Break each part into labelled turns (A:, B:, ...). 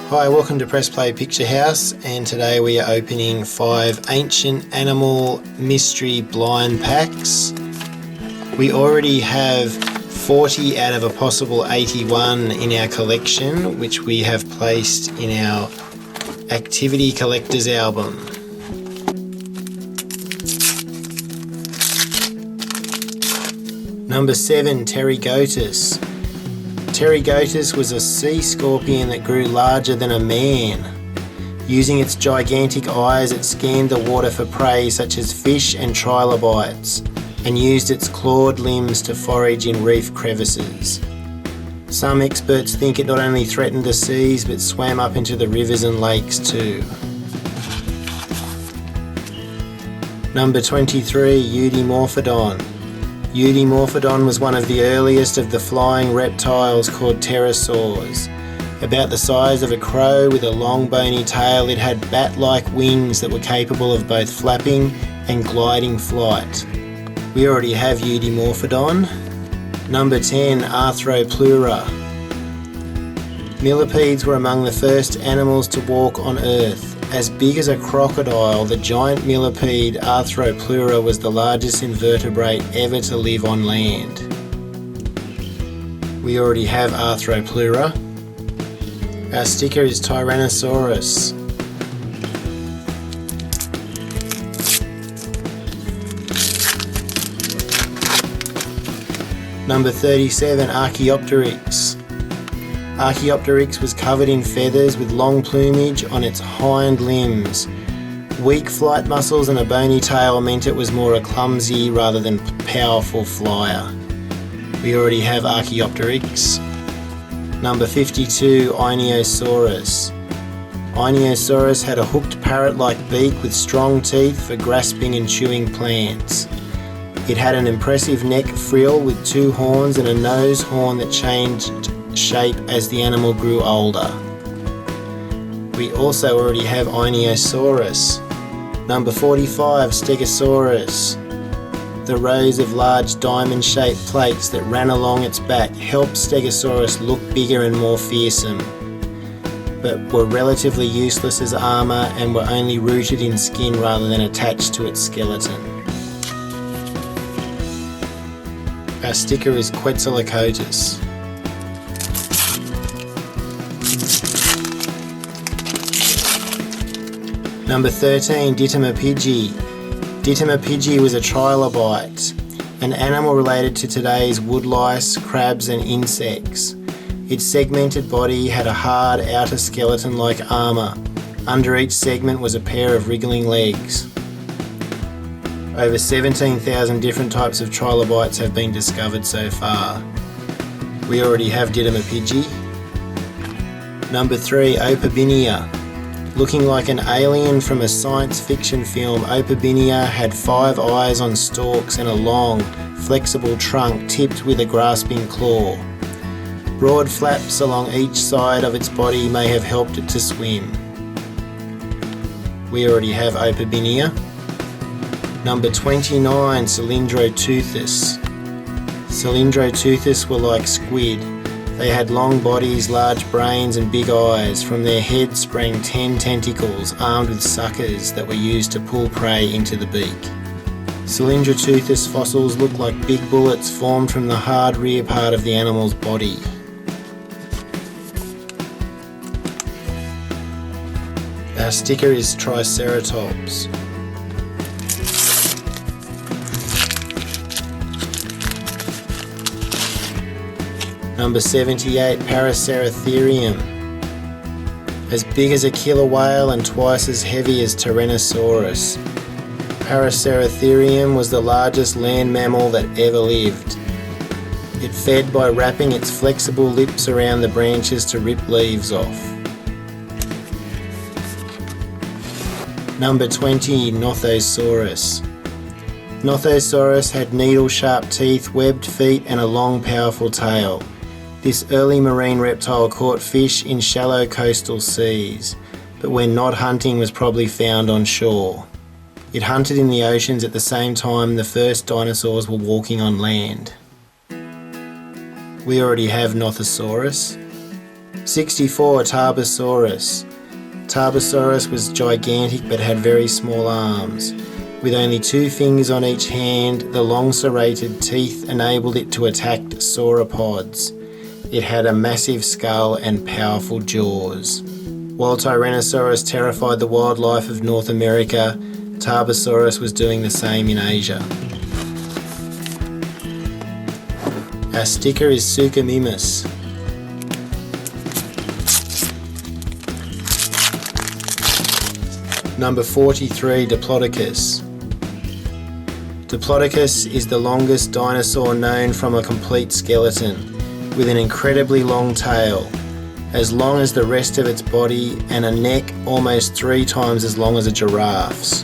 A: Hi, welcome to Press Play Picture House, and today we are opening 5 Ancient Animal Mystery Blind Packs. We already have 40 out of a possible 81 in our collection, which we have placed in our Activity Collectors album. Number 7, Pterygotus. Pterygotus was a sea scorpion that grew larger than a man. Using its gigantic eyes, it scanned the water for prey such as fish and trilobites, and used its clawed limbs to forage in reef crevices. Some experts think it not only threatened the seas, but swam up into the rivers and lakes too. Number 23, Eudimorphodon. Eudimorphodon was one of the earliest of the flying reptiles called pterosaurs. About the size of a crow with a long bony tail, it had bat-like wings that were capable of both flapping and gliding flight. We already have Eudimorphodon. Number 10, Arthropleura. Millipedes were among the first animals to walk on Earth. As big as a crocodile, the giant millipede Arthropleura was the largest invertebrate ever to live on land. We already have Arthropleura. Our sticker is Tyrannosaurus. Number 37, Archaeopteryx. Archaeopteryx was covered in feathers with long plumage on its hind limbs. Weak flight muscles and a bony tail meant it was more a clumsy rather than powerful flyer. We already have Archaeopteryx. Number 52, Einiosaurus. Einiosaurus had a hooked parrot-like beak with strong teeth for grasping and chewing plants. It had an impressive neck frill with 2 horns and a nose horn that changed shape as the animal grew older. We also already have Einiosaurus. Number 45, Stegosaurus. The rows of large diamond-shaped plates that ran along its back helped Stegosaurus look bigger and more fearsome, but were relatively useless as armour and were only rooted in skin rather than attached to its skeleton. Our sticker is Quetzalcoatlus. Number 13, Diplodocus. Diplodocus was a trilobite, an animal related to today's woodlice, crabs and insects. Its segmented body had a hard outer skeleton like armour. Under each segment was a pair of wriggling legs. Over 17,000 different types of trilobites have been discovered so far. We already have Diplodocus. Number 3, Opabinia. Looking like an alien from a science fiction film, Opabinia had 5 eyes on stalks and a long, flexible trunk tipped with a grasping claw. Broad flaps along each side of its body may have helped it to swim. We already have Opabinia. Number 29, Cylindroteuthis. Cylindroteuthis were like squid. They had long bodies, large brains and big eyes. From their heads sprang 10 tentacles armed with suckers that were used to pull prey into the beak. Cylindroteuthis fossils look like big bullets formed from the hard rear part of the animal's body. Our sticker is Triceratops. Number 78, Paraceratherium. As big as a killer whale and twice as heavy as Tyrannosaurus. Paraceratherium was the largest land mammal that ever lived. It fed by wrapping its flexible lips around the branches to rip leaves off. Number 20, North Asaurus. North Asaurus had needle-sharp teeth, webbed feet and a long, powerful tail. This early marine reptile caught fish in shallow coastal seas, but when not hunting was probably found on shore. It hunted in the oceans at the same time the first dinosaurs were walking on land. We already have North Asaurus. 64. Tarbosaurus. Tarbosaurus was gigantic but had very small arms. With only 2 fingers on each hand, the long serrated teeth enabled it to attack sauropods. It had a massive skull and powerful jaws. While Tyrannosaurus terrified the wildlife of North America, Tarbosaurus was doing the same in Asia. Our sticker is Suchomimus. Number 43, Diplodocus. Diplodocus is the longest dinosaur known from a complete skeleton, with an incredibly long tail, as long as the rest of its body, and a neck almost 3 times as long as a giraffe's.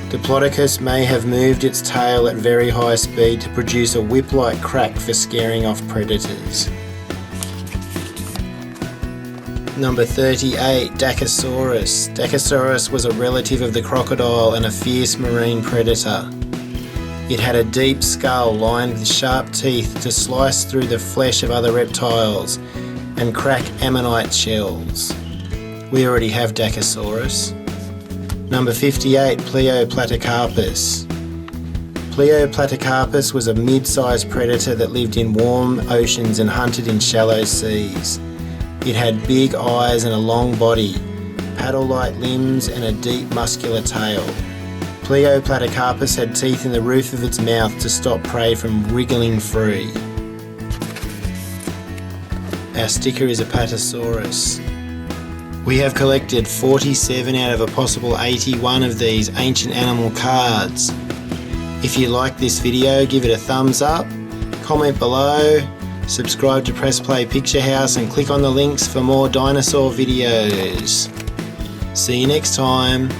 A: Diplodocus may have moved its tail at very high speed to produce a whip-like crack for scaring off predators. Number 38, Deca Soros. Deca Soros was a relative of the crocodile and a fierce marine predator. It had a deep skull lined with sharp teeth to slice through the flesh of other reptiles and crack ammonite shells. We already have Deca Soros. Number 58, Pleioplatycarpus. Pleioplatycarpus was a mid-sized predator that lived in warm oceans and hunted in shallow seas. It had big eyes and a long body, paddle-like limbs and a deep muscular tail. Pleioplatycarpus had teeth in the roof of its mouth to stop prey from wriggling free. Our sticker is Apatosaurus. We have collected 47 out of a possible 81 of these ancient animal cards. If you like this video, give it a thumbs up, comment below, subscribe to Press Play Picture House and click on the links for more dinosaur videos. See you next time.